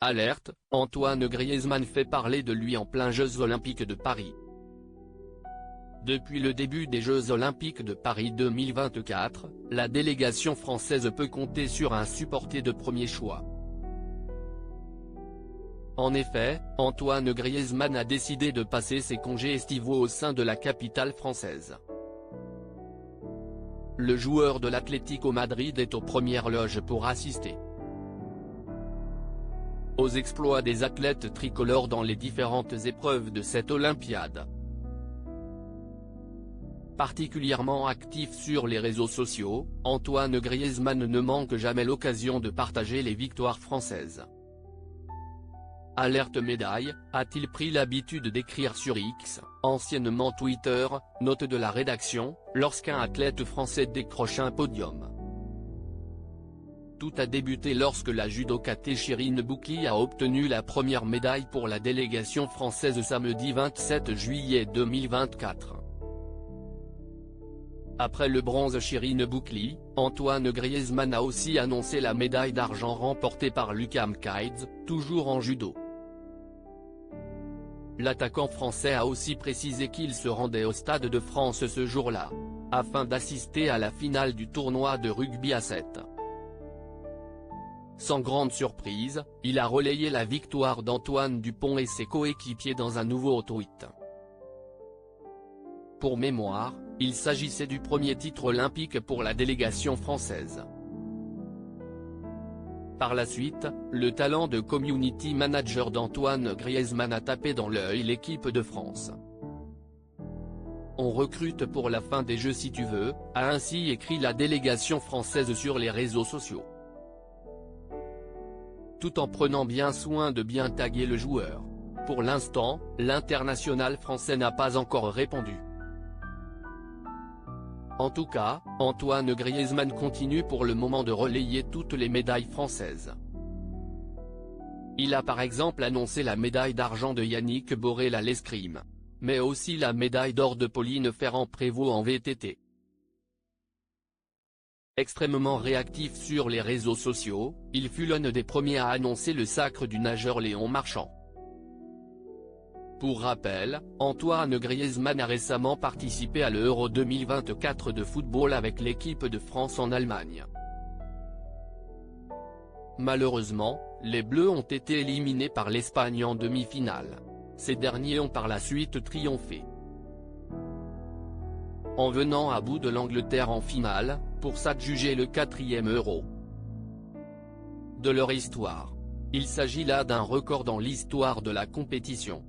Alerte, Antoine Griezmann fait parler de lui en plein Jeux Olympiques de Paris. Depuis le début des Jeux Olympiques de Paris 2024, la délégation française peut compter sur un supporter de premier choix. En effet, Antoine Griezmann a décidé de passer ses congés estivaux au sein de la capitale française. Le joueur de l'Atlético Madrid est aux premières loges pour assister aux exploits des athlètes tricolores dans les différentes épreuves de cette Olympiade. Particulièrement actif sur les réseaux sociaux, Antoine Griezmann ne manque jamais l'occasion de partager les victoires françaises. Alerte médaille, a-t-il pris l'habitude d'écrire sur X, anciennement Twitter, note de la rédaction, lorsqu'un athlète français décroche un podium. Tout a débuté lorsque la judokate Chirine Boucli a obtenu la première médaille pour la délégation française samedi 27 juillet 2024. Après le bronze Chirine Boucli, Antoine Griezmann a aussi annoncé la médaille d'argent remportée par Lucas Mkhitaryan, toujours en judo. L'attaquant français a aussi précisé qu'il se rendait au Stade de France ce jour-là, afin d'assister à la finale du tournoi de rugby à 7. Sans grande surprise, il a relayé la victoire d'Antoine Dupont et ses coéquipiers dans un nouveau tweet. Pour mémoire, il s'agissait du premier titre olympique pour la délégation française. Par la suite, le talent de community manager d'Antoine Griezmann a tapé dans l'œil l'équipe de France. On recrute pour la fin des Jeux si tu veux, a ainsi écrit la délégation française sur les réseaux sociaux. Tout en prenant bien soin de bien taguer le joueur. Pour l'instant, l'international français n'a pas encore répondu. En tout cas, Antoine Griezmann continue pour le moment de relayer toutes les médailles françaises. Il a par exemple annoncé la médaille d'argent de Yannick Borel à l'escrime, mais aussi la médaille d'or de Pauline Ferrand-Prévot en VTT. Extrêmement réactif sur les réseaux sociaux, il fut l'un des premiers à annoncer le sacre du nageur Léon Marchand. Pour rappel, Antoine Griezmann a récemment participé à l'Euro 2024 de football avec l'équipe de France en Allemagne. Malheureusement, les Bleus ont été éliminés par l'Espagne en demi-finale. Ces derniers ont par la suite triomphé, en venant à bout de l'Angleterre en finale, pour s'adjuger le 4e Euro de leur histoire. Il s'agit là d'un record dans l'histoire de la compétition.